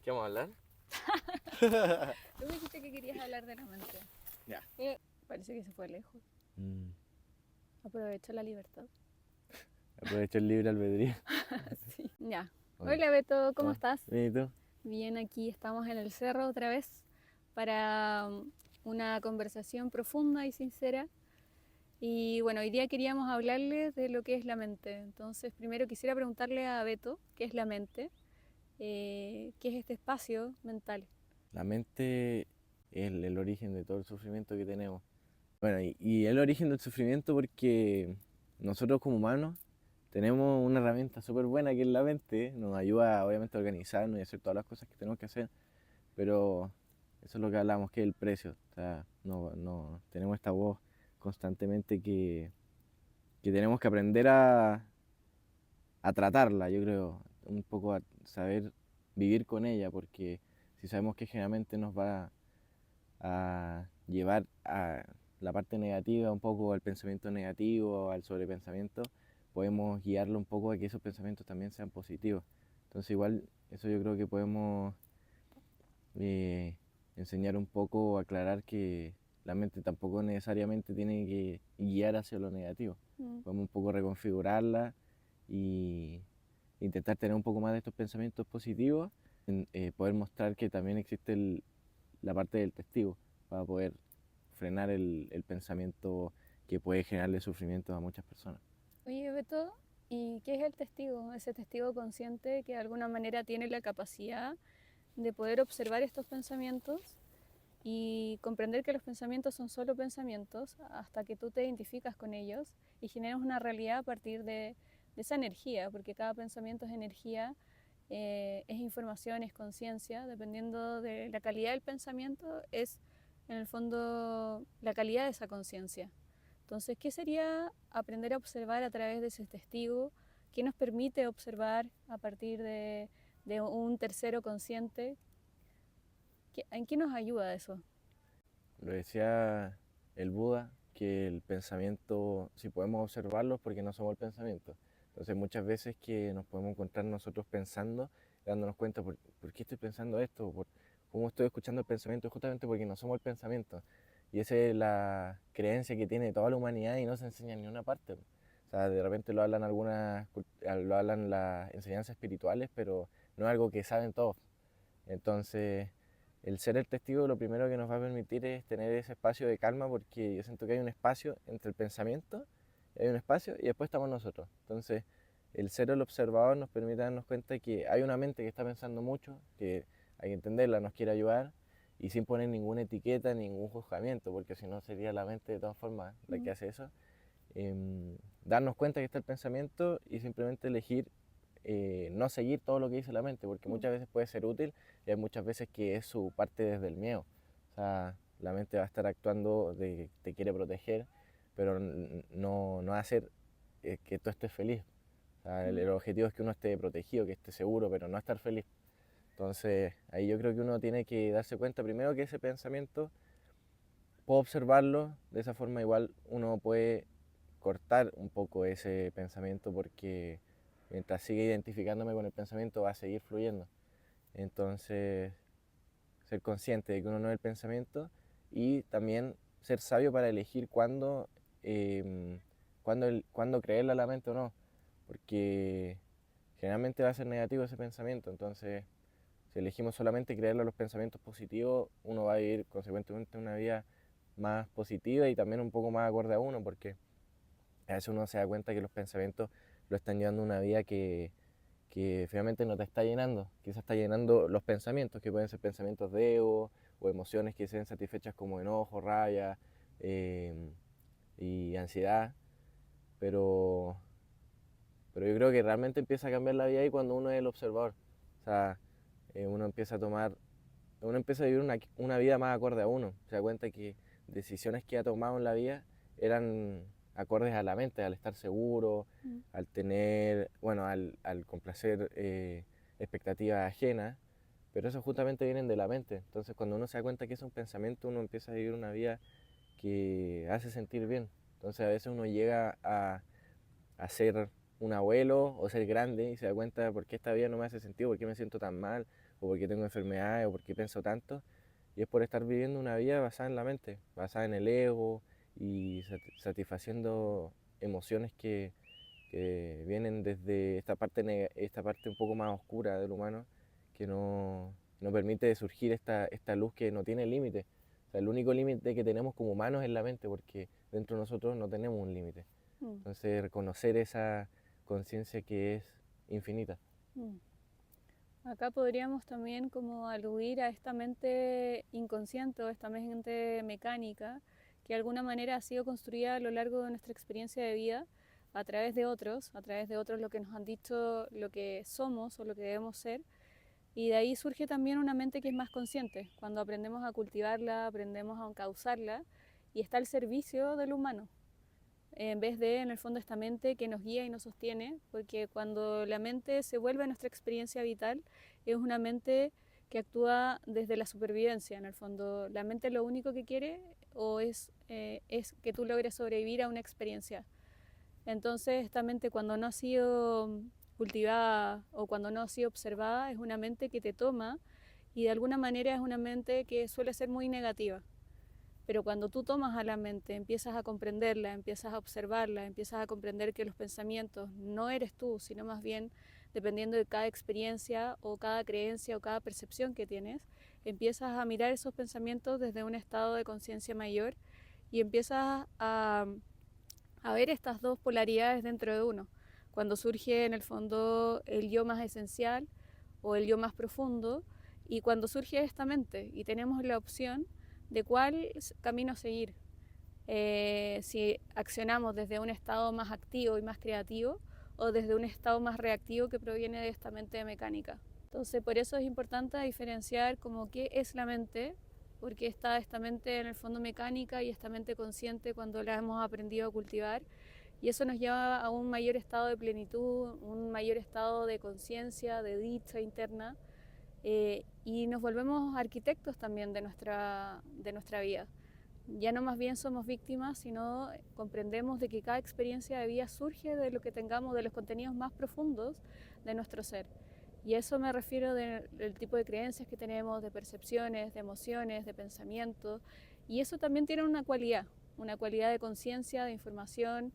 ¿Qué vamos a hablar? Tú me dijiste que querías hablar de la mente. Ya. Parece que se fue lejos. Mm, Aprovecha la libertad. Aprovecho el libre albedrío. Sí. Ya. Ok. Hola Beto, ¿cómo ¿Cómo? estás? Bien, ¿y tú? Bien, aquí estamos en el cerro otra vez para una conversación profunda y sincera. Y bueno, hoy día queríamos hablarles de lo que es la mente. Entonces, primero quisiera preguntarle a Beto qué es la mente, qué es este espacio mental. La mente es el origen de todo el sufrimiento que tenemos. Bueno, y el origen del sufrimiento porque nosotros como humanos tenemos una herramienta súper buena que es la mente. Nos ayuda obviamente a organizarnos y a hacer todas las cosas que tenemos que hacer, pero eso es lo que hablamos, que es el precio. O sea, no, tenemos esta voz constantemente que tenemos que aprender a tratarla, yo creo, un poco a saber vivir con ella, porque si sabemos que generalmente nos va a llevar a la parte negativa, un poco al pensamiento negativo, al sobrepensamiento, podemos guiarlo un poco a que esos pensamientos también sean positivos. Entonces igual eso yo creo que podemos eh, enseñar un poco, aclarar que la mente tampoco necesariamente tiene que guiar hacia lo negativo. Mm. Podemos un poco reconfigurarla y intentar tener un poco más de estos pensamientos positivos, poder mostrar que también existe la parte del testigo para poder frenar el pensamiento que puede generarle sufrimiento a muchas personas. Oye, Beto, ¿y qué es el testigo? Ese testigo consciente que de alguna manera tiene la capacidad de poder observar estos pensamientos y comprender que los pensamientos son solo pensamientos hasta que tú te identificas con ellos y generas una realidad a partir de esa energía, porque cada pensamiento es energía, es información, es conciencia, dependiendo de la calidad del pensamiento, es en el fondo la calidad de esa conciencia. Entonces, ¿qué sería aprender a observar a través de ese testigo? ¿Qué nos permite observar a partir de un tercero consciente? ¿En qué nos ayuda eso? Lo decía el Buda, que el pensamiento, si podemos observarlo, es porque no somos el pensamiento. Entonces muchas veces que nos podemos encontrar nosotros pensando, dándonos cuenta por qué estoy pensando esto, por cómo estoy escuchando el pensamiento, justamente porque no somos el pensamiento. Y esa es la creencia que tiene toda la humanidad y no se enseña en ni una parte. O sea, de repente lo hablan las enseñanzas espirituales, pero no es algo que saben todos. Entonces, el ser el testigo lo primero que nos va a permitir es tener ese espacio de calma, porque yo siento que hay un espacio entre el pensamiento, hay un espacio y después estamos nosotros. Entonces, el ser el observador nos permite darnos cuenta que hay una mente que está pensando mucho, que hay que entenderla, nos quiere ayudar y sin poner ninguna etiqueta, ningún juzgamiento, porque si no sería la mente de todas formas la que hace eso. Darnos cuenta que está el pensamiento y simplemente elegir no seguir todo lo que dice la mente, porque muchas veces puede ser útil y hay muchas veces que es su parte desde el miedo. O sea, la mente va a estar actuando de que te quiere proteger, pero no va a hacer que tú estés feliz. O sea, el objetivo es que uno esté protegido, que esté seguro, pero no estar feliz. Entonces, ahí yo creo que uno tiene que darse cuenta primero que ese pensamiento, puedo observarlo, de esa forma igual uno puede cortar un poco ese pensamiento porque mientras siga identificándome con el pensamiento va a seguir fluyendo. Entonces, ser consciente de que uno no es el pensamiento y también ser sabio para elegir cuándo creerle a la mente o no, porque generalmente va a ser negativo ese pensamiento. Entonces, si elegimos solamente creerle a los pensamientos positivos, uno va a vivir consecuentemente una vida más positiva y también un poco más acorde a uno, porque a veces uno se da cuenta que los pensamientos lo están llevando a una vida que finalmente no te está llenando. Quizás está llenando los pensamientos, que pueden ser pensamientos de ego o emociones que se ven satisfechas como enojo, rabia y ansiedad, pero, pero yo creo que realmente empieza a cambiar la vida ahí cuando uno es el observador. O sea, uno empieza a tomar, uno empieza a vivir una vida más acorde a uno. Se da cuenta que decisiones que ha tomado en la vida eran acordes a la mente, al estar seguro, Mm. al tener, bueno, al complacer expectativas ajenas, pero eso justamente vienen de la mente. Entonces cuando uno se da cuenta que es un pensamiento, uno empieza a vivir una vida que hace sentir bien. Entonces a veces uno llega a ser un abuelo o ser grande y se da cuenta de por qué esta vida no me hace sentido, por qué me siento tan mal, o por qué tengo enfermedades, o por qué pienso tanto. Y es por estar viviendo una vida basada en la mente, basada en el ego y satisfaciendo emociones que vienen desde esta parte un poco más oscura del humano, que no permite surgir esta luz que no tiene límite. O sea, el único límite que tenemos como humanos es la mente, porque dentro de nosotros no tenemos un límite. Mm, Entonces, reconocer esa conciencia que es infinita. mm. Acá podríamos también como aludir a esta mente inconsciente o esta mente mecánica que de alguna manera ha sido construida a lo largo de nuestra experiencia de vida a través de otros lo que nos han dicho lo que somos o lo que debemos ser. Y de ahí surge también una mente que es más consciente, cuando aprendemos a cultivarla, aprendemos a encauzarla y está al servicio del humano, en vez de, en el fondo, esta mente que nos guía y nos sostiene, porque cuando la mente se vuelve nuestra experiencia vital, es una mente que actúa desde la supervivencia, en el fondo. La mente lo único que quiere es que tú logres sobrevivir a una experiencia. Entonces, esta mente cuando no ha sido cultivada o cuando no ha sido observada, es una mente que te toma y de alguna manera es una mente que suele ser muy negativa. Pero cuando tú tomas a la mente, empiezas a comprenderla, empiezas a observarla, empiezas a comprender que los pensamientos no eres tú, sino más bien dependiendo de cada experiencia o cada creencia o cada percepción que tienes, empiezas a mirar esos pensamientos desde un estado de conciencia mayor y empiezas a ver estas dos polaridades dentro de uno. Cuando surge en el fondo el yo más esencial o el yo más profundo y cuando surge esta mente y tenemos la opción de cuál camino seguir. Si accionamos desde un estado más activo y más creativo o desde un estado más reactivo que proviene de esta mente mecánica. Entonces, por eso es importante diferenciar como qué es la mente, porque está esta mente en el fondo mecánica y esta mente consciente cuando la hemos aprendido a cultivar. Y eso nos lleva a un mayor estado de plenitud, un mayor estado de conciencia, de dicha interna, y nos volvemos arquitectos también de nuestra vida. Ya no más bien somos víctimas, sino comprendemos de que cada experiencia de vida surge de lo que tengamos, de los contenidos más profundos de nuestro ser. Y a eso me refiero del tipo de creencias que tenemos, de percepciones, de emociones, de pensamientos. Y eso también tiene una cualidad de conciencia, de información,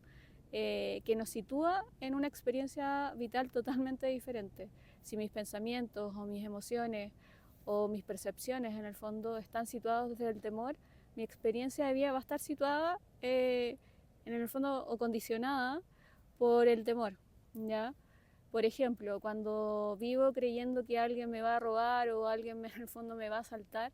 que nos sitúa en una experiencia vital totalmente diferente. Si mis pensamientos o mis emociones o mis percepciones en el fondo están situados desde el temor, mi experiencia de vida va a estar situada en el fondo o condicionada por el temor, ¿ya? Por ejemplo, cuando vivo creyendo que alguien me va a robar o alguien en el fondo me va a asaltar,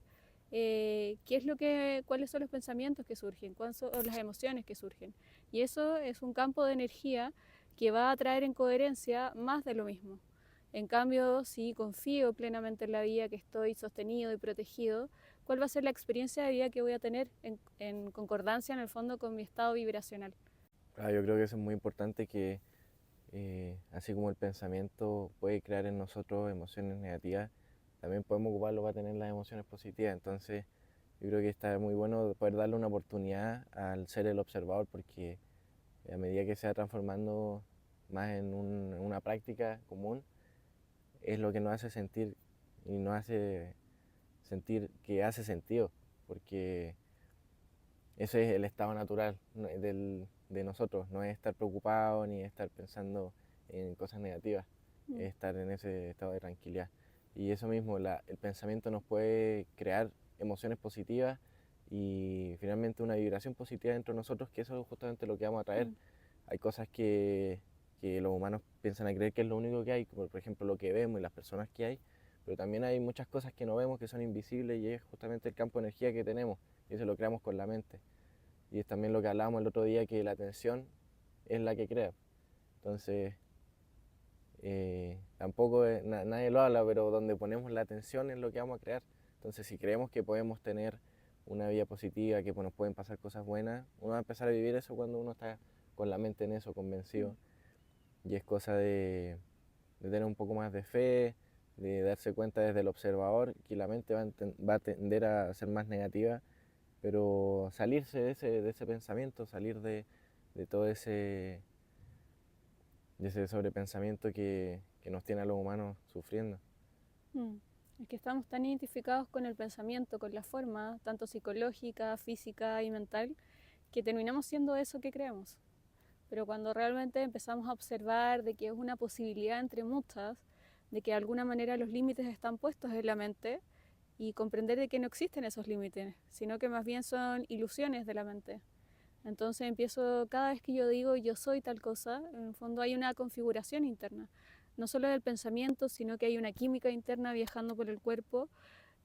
cuáles son los pensamientos que surgen, cuáles son las emociones que surgen. Y eso es un campo de energía que va a traer en coherencia más de lo mismo. En cambio, si confío plenamente en la vida, que estoy sostenido y protegido, ¿cuál va a ser la experiencia de vida que voy a tener en concordancia en el fondo con mi estado vibracional? Yo creo que eso es muy importante que así como el pensamiento puede crear en nosotros emociones negativas, también podemos ocuparlo para tener las emociones positivas. Entonces, yo creo que está muy bueno poder darle una oportunidad al ser el observador, porque a medida que se va transformando más en una práctica común, es lo que nos hace sentir y nos hace sentir que hace sentido, porque ese es el estado natural de nosotros, no es estar preocupado ni estar pensando en cosas negativas, es estar en ese estado de tranquilidad. Y eso mismo, el pensamiento nos puede crear emociones positivas y finalmente una vibración positiva dentro de nosotros, que eso es justamente lo que vamos a traer. Hay cosas que los humanos piensan a creer que es lo único que hay, como por ejemplo lo que vemos y las personas que hay, pero también hay muchas cosas que no vemos que son invisibles y es justamente el campo de energía que tenemos y eso lo creamos con la mente. Y es también lo que hablábamos el otro día, que la atención es la que crea. Entonces, tampoco nadie lo habla, pero donde ponemos la atención es lo que vamos a crear. Entonces, si creemos que podemos tener una vida positiva, que nos pueden pasar cosas buenas, uno va a empezar a vivir eso cuando uno está con la mente en eso, convencido. Y es cosa de tener un poco más de fe, de darse cuenta desde el observador que la mente va a tender a ser más negativa, pero salirse de ese pensamiento, salir de todo y ese sobrepensamiento que nos tiene a los humanos sufriendo. Mm. Es que estamos tan identificados con el pensamiento, con la forma, tanto psicológica, física y mental, que terminamos siendo eso que creemos. Pero cuando realmente empezamos a observar de que es una posibilidad entre muchas, de que de alguna manera los límites están puestos en la mente, y comprender de que no existen esos límites, sino que más bien son ilusiones de la mente. Entonces empiezo, cada vez que yo digo yo soy tal cosa, en el fondo hay una configuración interna, no solo del pensamiento, sino que hay una química interna viajando por el cuerpo,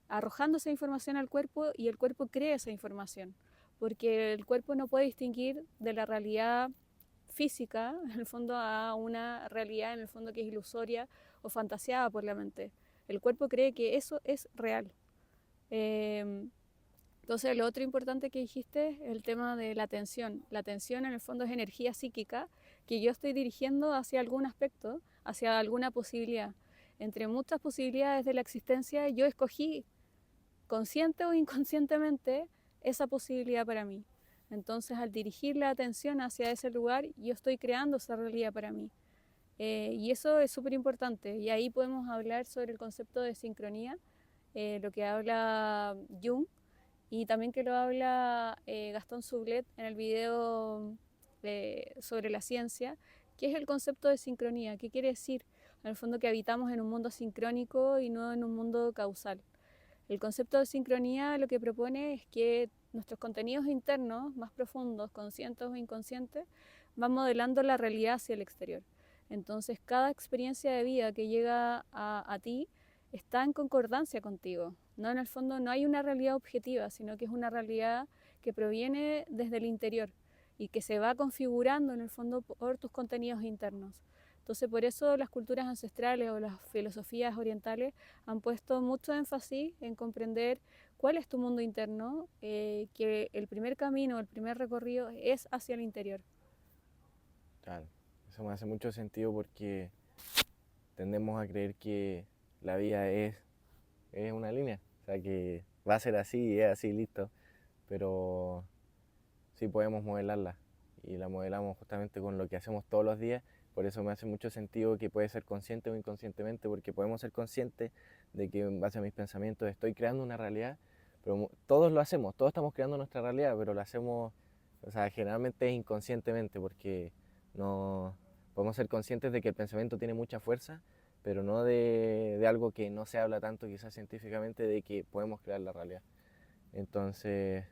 arrojando esa información al cuerpo y el cuerpo cree esa información, porque el cuerpo no puede distinguir de la realidad física, en el fondo, a una realidad, en el fondo, que es ilusoria o fantaseada por la mente. El cuerpo cree que eso es real. Eh, entonces, lo otro importante que dijiste es el tema de la atención. La atención, en el fondo, es energía psíquica que yo estoy dirigiendo hacia algún aspecto, hacia alguna posibilidad. Entre muchas posibilidades de la existencia, yo escogí, consciente o inconscientemente, esa posibilidad para mí. Entonces, al dirigir la atención hacia ese lugar, yo estoy creando esa realidad para mí. Y eso es súper importante. Y ahí podemos hablar sobre el concepto de sincronía, lo que habla Jung, y también que lo habla Gastón Sublet en el video sobre la ciencia, que es el concepto de sincronía. ¿Qué quiere decir? En el fondo, que habitamos en un mundo sincrónico y no en un mundo causal. El concepto de sincronía lo que propone es que nuestros contenidos internos, más profundos, conscientes o inconscientes, van modelando la realidad hacia el exterior. Entonces, cada experiencia de vida que llega a ti está en concordancia contigo. No, en el fondo no hay una realidad objetiva, sino que es una realidad que proviene desde el interior y que se va configurando en el fondo por tus contenidos internos. Entonces, por eso las culturas ancestrales o las filosofías orientales han puesto mucho énfasis en comprender cuál es tu mundo interno, que el primer camino, el primer recorrido es hacia el interior. Claro, eso me hace mucho sentido porque tendemos a creer que la vida es una línea, o sea que va a ser así y es así, listo, pero sí podemos modelarla y la modelamos justamente con lo que hacemos todos los días. Por eso me hace mucho sentido que puede ser consciente o inconscientemente, porque podemos ser conscientes de que en base a mis pensamientos estoy creando una realidad, pero todos lo hacemos, todos estamos creando nuestra realidad, pero lo hacemos, o sea, generalmente es inconscientemente, porque no podemos ser conscientes de que el pensamiento tiene mucha fuerza, pero no de algo que no se habla tanto quizás científicamente, de que podemos crear la realidad. Entonces,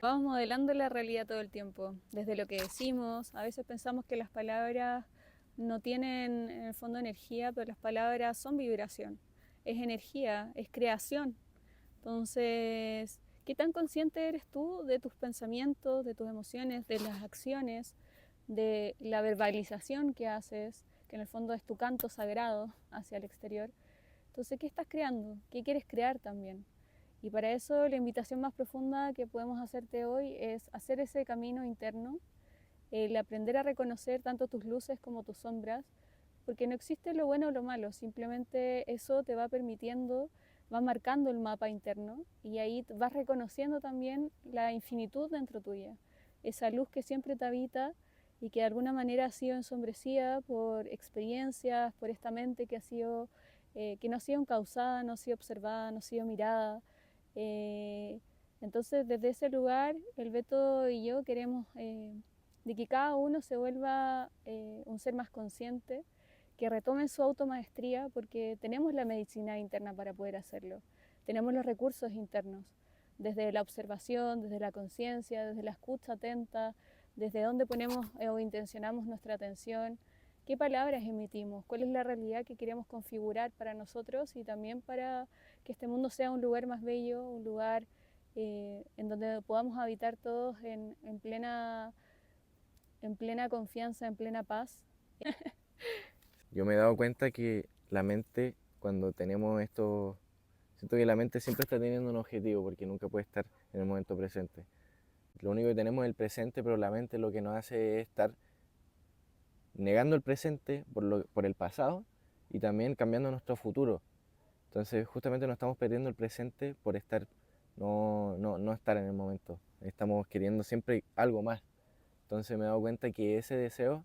Vamos modelando la realidad todo el tiempo, desde lo que decimos. A veces pensamos que las palabras no tienen en el fondo energía, pero las palabras son vibración, es energía, es creación. Entonces, ¿qué tan consciente eres tú de tus pensamientos, de tus emociones, de las acciones, de la verbalización que haces, que en el fondo es tu canto sagrado hacia el exterior? Entonces, ¿qué estás creando? ¿Qué quieres crear también? Y para eso la invitación más profunda que podemos hacerte hoy es hacer ese camino interno, el aprender a reconocer tanto tus luces como tus sombras, porque no existe lo bueno o lo malo, simplemente eso te va permitiendo, va marcando el mapa interno y ahí vas reconociendo también la infinitud dentro tuya, esa luz que siempre te habita y que de alguna manera ha sido ensombrecida por experiencias, por esta mente que ha sido, que no ha sido encausada, no ha sido observada, no ha sido mirada. Eh, entonces, desde ese lugar, el Beto y yo queremos de que cada uno se vuelva un ser más consciente, que retomen su automaestría, porque tenemos la medicina interna para poder hacerlo. Tenemos los recursos internos, desde la observación, desde la conciencia, desde la escucha atenta, desde dónde ponemos o intencionamos nuestra atención, qué palabras emitimos, cuál es la realidad que queremos configurar para nosotros y también para que este mundo sea un lugar más bello, un lugar en donde podamos habitar todos en plena confianza, en plena paz. yo me he dado cuenta que la mente, cuando tenemos esto, siento que la mente siempre está teniendo un objetivo porque nunca puede estar en el momento presente. Lo único que tenemos es el presente, pero la mente lo que nos hace es estar negando el presente por el pasado y también cambiando nuestro futuro. Entonces justamente nos estamos perdiendo el presente por estar, no estar en el momento. Estamos queriendo siempre algo más. Entonces me he dado cuenta que ese deseo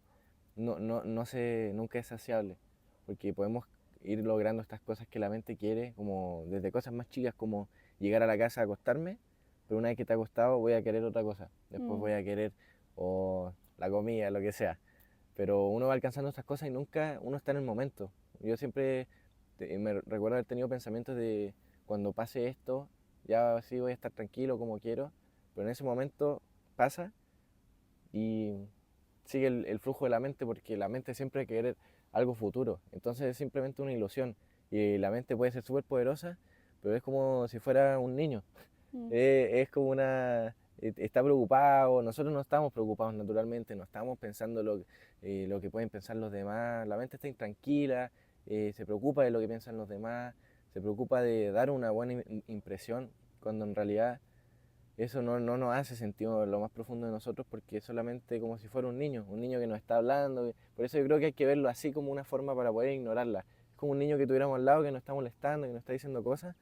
nunca es saciable, porque podemos ir logrando estas cosas que la mente quiere, como desde cosas más chicas como llegar a la casa a acostarme, pero una vez que te ha acostado voy a querer otra cosa, después Mm, voy a querer o la comida, lo que sea, pero uno va alcanzando estas cosas y nunca uno está en el momento. Yo siempre me recuerdo haber tenido pensamientos de cuando pase esto, ya sí voy a estar tranquilo como quiero, pero en ese momento pasa y sigue el flujo de la mente porque la mente siempre quiere algo futuro. Entonces es simplemente una ilusión y la mente puede ser súper poderosa, pero es como si fuera un niño. mm. Es como está preocupado, nosotros no estamos preocupados naturalmente, no estamos pensando lo que pueden pensar los demás, la mente está intranquila, se preocupa de lo que piensan los demás, se preocupa de dar una buena impresión, cuando en realidad eso no nos hace sentido en lo más profundo de nosotros porque es solamente como si fuera un niño que nos está hablando. Por eso yo creo que hay que verlo así como una forma para poder ignorarla. Es como un niño que tuviéramos al lado que nos está molestando, que nos está diciendo cosas,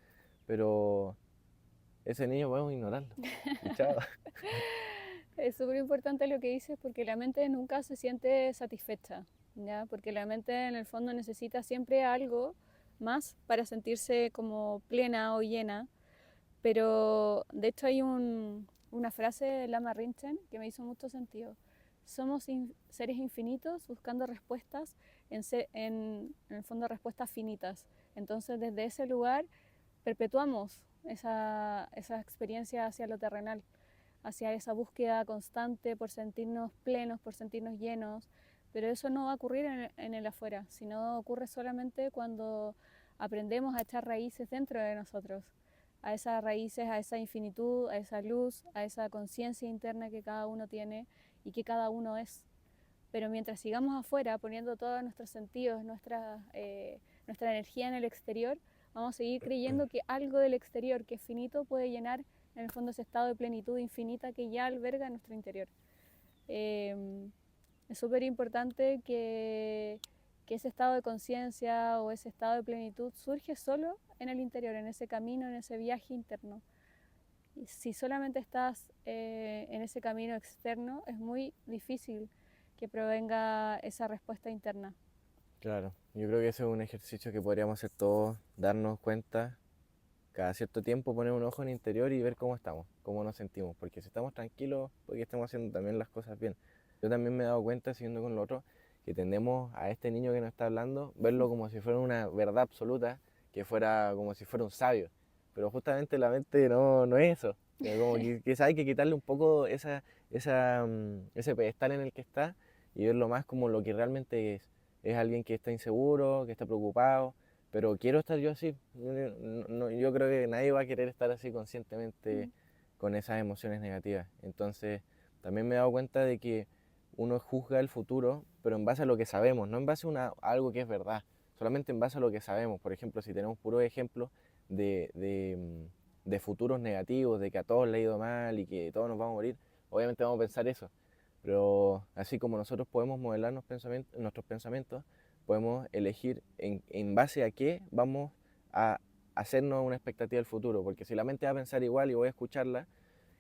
pero ese niño podemos ignorarlo. Y chao. Es súper importante lo que dices porque la mente nunca se siente satisfecha, ¿ya? Porque la mente en el fondo necesita siempre algo más para sentirse como plena o llena. Pero de hecho hay una frase de Lama Rinchen que me hizo mucho sentido. Somos seres infinitos buscando respuestas en el fondo respuestas finitas. Entonces desde ese lugar perpetuamos esa experiencia hacia lo terrenal, hacia esa búsqueda constante por sentirnos plenos, por sentirnos llenos, pero eso no va a ocurrir en el afuera, sino ocurre solamente cuando aprendemos a echar raíces dentro de nosotros, a esas raíces, a esa infinitud, a esa luz, a esa conciencia interna que cada uno tiene y que cada uno es. Pero mientras sigamos afuera poniendo todos nuestros sentidos, nuestra energía en el exterior, vamos a seguir creyendo que algo del exterior que es finito puede llenar en el fondo ese estado de plenitud infinita que ya alberga en nuestro interior. Eh, es súper importante que ese estado de conciencia o ese estado de plenitud surge solo en el interior, en ese camino, en ese viaje interno. Y si solamente estás en ese camino externo, es muy difícil que provenga esa respuesta interna. Claro, yo creo que ese es un ejercicio que podríamos hacer todos, darnos cuenta cada cierto tiempo, poner un ojo en el interior y ver cómo estamos, cómo nos sentimos, porque si estamos tranquilos, porque estamos haciendo también las cosas bien. Yo también me he dado cuenta, siguiendo con lo otro, que tendemos a este niño que nos está hablando, verlo como si fuera una verdad absoluta, que fuera como si fuera un sabio, pero justamente la mente no es eso. Como que hay que quitarle un poco ese pedestal en el que está y verlo más como lo que realmente es. Es alguien que está inseguro, que está preocupado, pero quiero estar yo así. Yo creo que nadie va a querer estar así conscientemente Mm, con esas emociones negativas. Entonces, también me he dado cuenta de que uno juzga el futuro, pero en base a lo que sabemos, no en base a algo que es verdad, solamente en base a lo que sabemos. Por ejemplo, si tenemos puros ejemplos de futuros negativos, de que a todos le ha ido mal y que todos nos vamos a morir, obviamente vamos a pensar eso. Pero así como nosotros podemos modelar nuestros pensamientos, podemos elegir en base a qué vamos a hacernos una expectativa del futuro, porque si la mente va a pensar igual y voy a escucharla,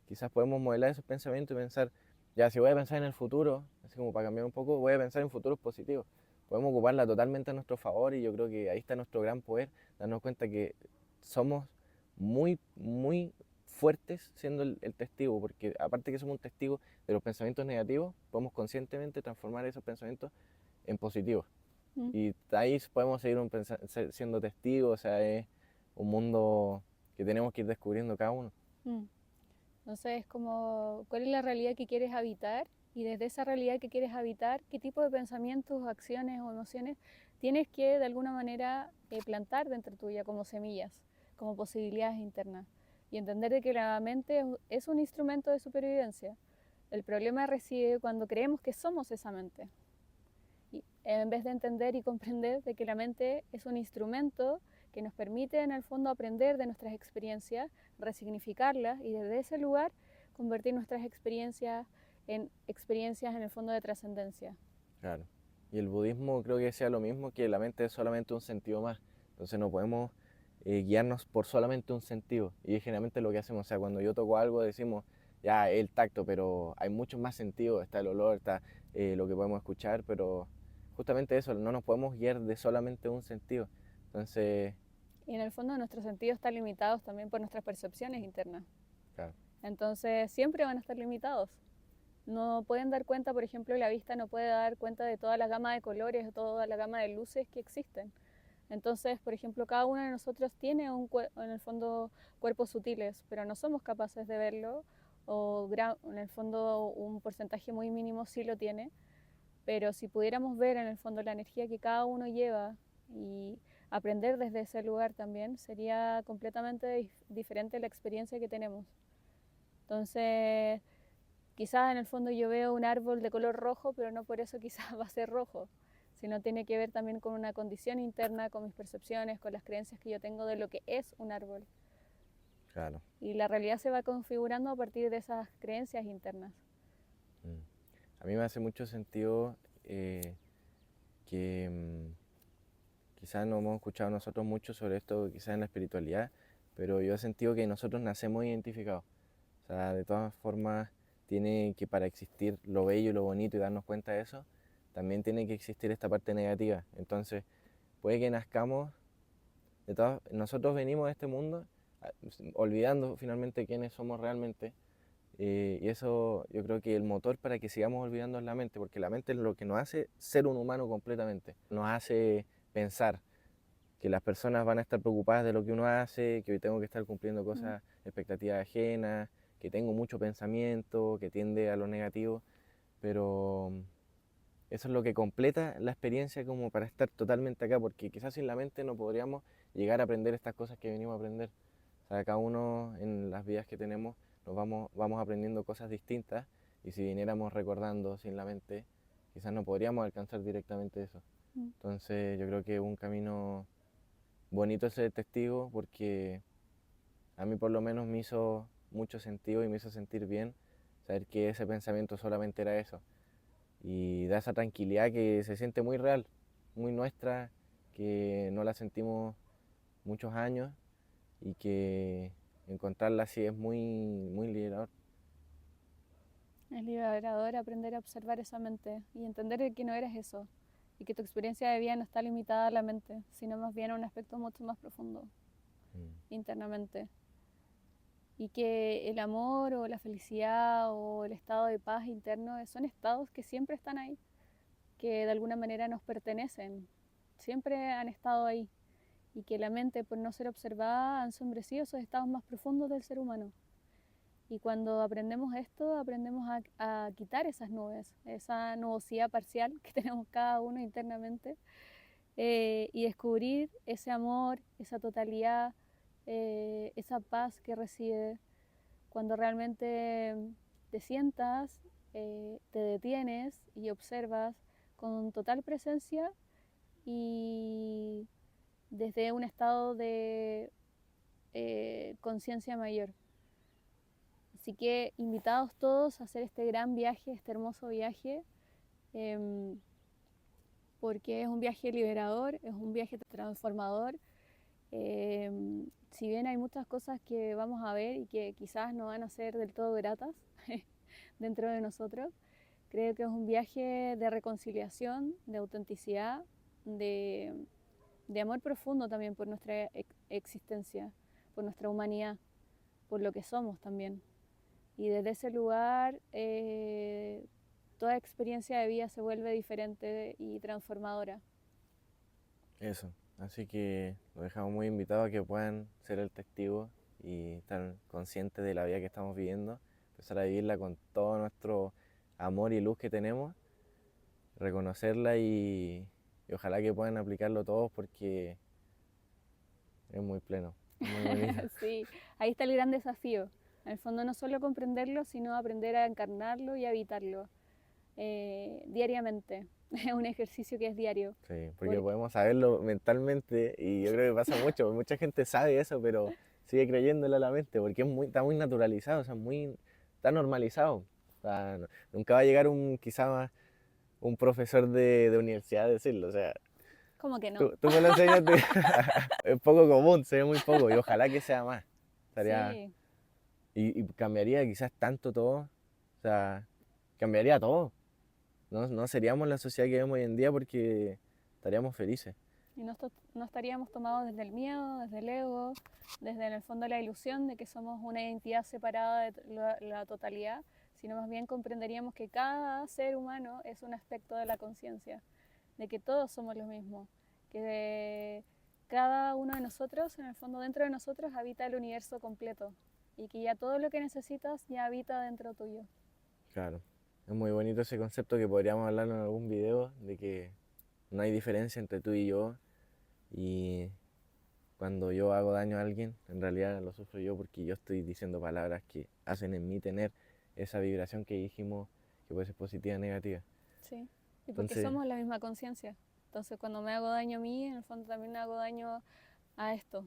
quizás podemos modelar esos pensamientos y pensar, ya si voy a pensar en el futuro, así como para cambiar un poco, voy a pensar en futuros positivos. Podemos ocuparla totalmente a nuestro favor y yo creo que ahí está nuestro gran poder, darnos cuenta que somos muy fuertes siendo el testigo, porque aparte que somos un testigo de los pensamientos negativos, podemos conscientemente transformar esos pensamientos en positivos. mm, Y ahí podemos seguir siendo testigos, o sea, es un mundo que tenemos que ir descubriendo cada uno. mm. Entonces es como, ¿cuál es la realidad que quieres habitar? Y desde esa realidad que quieres habitar, ¿qué tipo de pensamientos, acciones o emociones tienes que de alguna manera plantar dentro tuya como semillas, como posibilidades internas? Y entender de que la mente es un instrumento de supervivencia. El problema reside cuando creemos que somos esa mente. Y en vez de entender y comprender de que la mente es un instrumento que nos permite en el fondo aprender de nuestras experiencias, resignificarlas y desde ese lugar convertir nuestras experiencias en el fondo de trascendencia. Claro. Y el budismo creo que sea lo mismo, que la mente es solamente un sentido más. Entonces no podemos guiarnos por solamente un sentido. Y es generalmente lo que hacemos. O sea, cuando yo toco algo decimos, ya el tacto, pero hay muchos más sentidos, está el olor, está lo que podemos escuchar, pero justamente eso, no nos podemos guiar de solamente un sentido. Entonces, Y en el fondo nuestros sentidos están limitados también por nuestras percepciones internas. claro, Entonces siempre van a estar limitados. No pueden dar cuenta, por ejemplo, la vista no puede dar cuenta de toda la gama de colores, de toda la gama de luces que existen. Entonces, por ejemplo, cada uno de nosotros tiene en el fondo cuerpos sutiles, pero no somos capaces de verlo, o en el fondo un porcentaje muy mínimo sí lo tiene, pero si pudiéramos ver en el fondo la energía que cada uno lleva y aprender desde ese lugar también, sería completamente diferente la experiencia que tenemos. Entonces, quizás en el fondo yo veo un árbol de color rojo, pero no por eso quizás va a ser rojo, sino tiene que ver también con una condición interna, con mis percepciones, con las creencias que yo tengo de lo que es un árbol. claro. Y la realidad se va configurando a partir de esas creencias internas. A mí me hace mucho sentido que quizás no hemos escuchado nosotros mucho sobre esto, quizás en la espiritualidad, pero yo he sentido que nosotros nacemos identificados. O sea, de todas formas, tiene que para existir lo bello y lo bonito y darnos cuenta de eso, también tiene que existir esta parte negativa. Entonces, puede que nazcamos, nosotros venimos a este mundo olvidando finalmente quiénes somos realmente. Y eso yo creo que el motor para que sigamos olvidando es la mente, porque la mente es lo que nos hace ser un humano completamente. Nos hace pensar que las personas van a estar preocupadas de lo que uno hace, que hoy tengo que estar cumpliendo cosas, expectativas ajenas, que tengo mucho pensamiento, que tiende a lo negativo, pero eso es lo que completa la experiencia como para estar totalmente acá, porque quizás sin la mente no podríamos llegar a aprender estas cosas que venimos a aprender. O sea, cada uno en las vidas que tenemos vamos aprendiendo cosas distintas y si viniéramos recordando sin la mente, quizás no podríamos alcanzar directamente eso. Entonces yo creo que es un camino bonito ser testigo porque a mí por lo menos me hizo mucho sentido y me hizo sentir bien saber que ese pensamiento solamente era eso. Y da esa tranquilidad que se siente muy real, muy nuestra, que no la sentimos muchos años y que encontrarla así es muy liberador. Es liberador aprender a observar esa mente y entender que no eres eso y que tu experiencia de vida no está limitada a la mente, sino más bien a un aspecto mucho más profundo internamente. Y que el amor o la felicidad o el estado de paz interno son estados que siempre están ahí, que de alguna manera nos pertenecen, siempre han estado ahí y que la mente por no ser observada ha ensombrecido esos estados más profundos del ser humano. Y cuando aprendemos esto, aprendemos a quitar esas nubes, esa nubosidad parcial que tenemos cada uno internamente y descubrir ese amor, esa totalidad, esa paz que reside cuando realmente te sientas, te detienes y observas con total presencia y desde un estado de conciencia mayor. Así que invitados todos a hacer este gran viaje, este hermoso viaje, eh, porque es un viaje liberador, es un viaje transformador. Eh, si bien hay muchas cosas que vamos a ver y que quizás no van a ser del todo gratas dentro de nosotros, creo que es un viaje de reconciliación, de autenticidad, de, de amor profundo también por nuestra existencia, por nuestra humanidad, por lo que somos también. Y desde ese lugar toda experiencia de vida se vuelve diferente y transformadora. Eso, así que los dejamos muy invitados a que puedan ser el testigo y estar conscientes de la vida que estamos viviendo, empezar a vivirla con todo nuestro amor y luz que tenemos, reconocerla y ojalá que puedan aplicarlo todos porque es muy pleno, es muy bonito. Sí, ahí está el gran desafío. En el fondo no solo comprenderlo, sino aprender a encarnarlo y a habitarlo diariamente. Es un ejercicio que es diario. Sí, porque podemos saberlo mentalmente y yo creo que pasa mucho, mucha gente sabe eso, pero sigue creyéndole a la mente porque está muy naturalizado, o sea, está normalizado. O sea, nunca va a llegar quizá un profesor de universidad a decirlo, o sea, ¿Cómo que no? tú me lo enseñaste, es poco común, se ve muy poco y ojalá que sea más. Estaría Sí, y cambiaría quizás tanto todo, o sea, cambiaría todo. No seríamos la sociedad que vemos hoy en día porque estaríamos felices. Y no estaríamos tomados desde el miedo, desde el ego, desde en el fondo la ilusión de que somos una identidad separada de la totalidad, sino más bien comprenderíamos que cada ser humano es un aspecto de la conciencia, de que todos somos los mismos, que cada uno de nosotros, en el fondo dentro de nosotros, habita el universo completo y que ya todo lo que necesitas ya habita dentro tuyo. Claro. Es muy bonito ese concepto que podríamos hablarlo en algún video, de que no hay diferencia entre tú y yo, y cuando yo hago daño a alguien, en realidad lo sufro yo porque yo estoy diciendo palabras que hacen en mí tener esa vibración que dijimos que puede ser positiva o negativa. Sí, y porque Entonces, somos la misma conciencia. Entonces cuando me hago daño a mí, en el fondo también me hago daño a esto,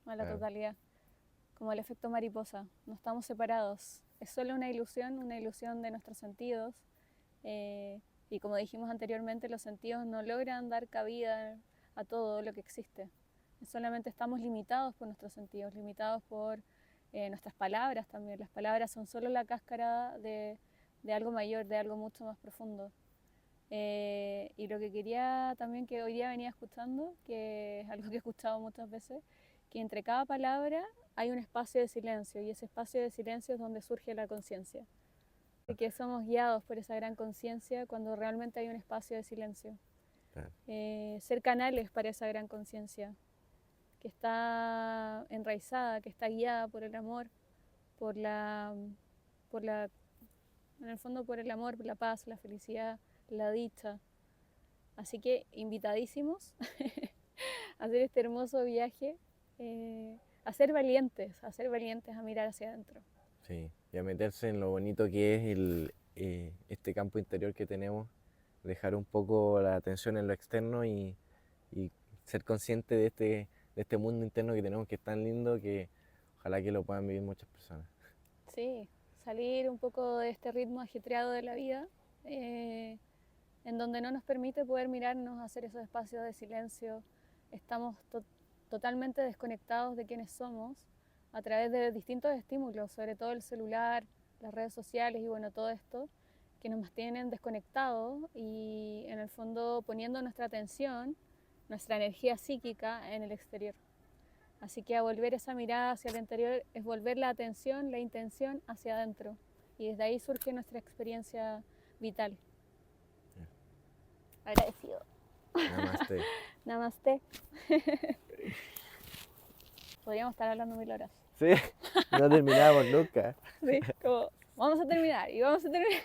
a la claro, totalidad, como el efecto mariposa. No estamos separados. Es solo una ilusión de nuestros sentidos. eh, y como dijimos anteriormente, los sentidos no logran dar cabida a todo lo que existe. Solamente estamos limitados por nuestros sentidos, limitados por nuestras palabras también. Las palabras son solo la cáscara de algo mayor, de algo mucho más profundo. Y lo que quería también que hoy día venía escuchando, que es algo que he escuchado muchas veces, que entre cada palabra hay un espacio de silencio y ese espacio de silencio es donde surge la conciencia. Y que somos guiados por esa gran conciencia cuando realmente hay un espacio de silencio. claro. Ser canales para esa gran conciencia que está enraizada, que está guiada por el amor, por la, por la, en el fondo por el amor, por la paz, la felicidad, la dicha. Así que invitadísimos a hacer este hermoso viaje, a ser valientes, a mirar hacia adentro. Sí, y a meterse en lo bonito que es este campo interior que tenemos, dejar un poco la atención en lo externo y ser consciente de este mundo interno que tenemos que es tan lindo que ojalá que lo puedan vivir muchas personas. Sí, salir un poco de este ritmo ajetreado de la vida, en donde no nos permite poder mirarnos, hacer esos espacios de silencio. Estamos totalmente desconectados de quiénes somos a través de distintos estímulos, sobre todo el celular, las redes sociales y bueno, todo esto que nos mantienen desconectados y en el fondo poniendo nuestra atención, nuestra energía psíquica en el exterior. Así que a volver esa mirada hacia el interior es volver la atención, la intención hacia adentro. Y desde ahí surge nuestra experiencia vital. Agradecido. Namaste. Namaste. Podríamos estar hablando 1000 horas. Sí, no terminamos nunca. Sí, como vamos a terminar y vamos a terminar.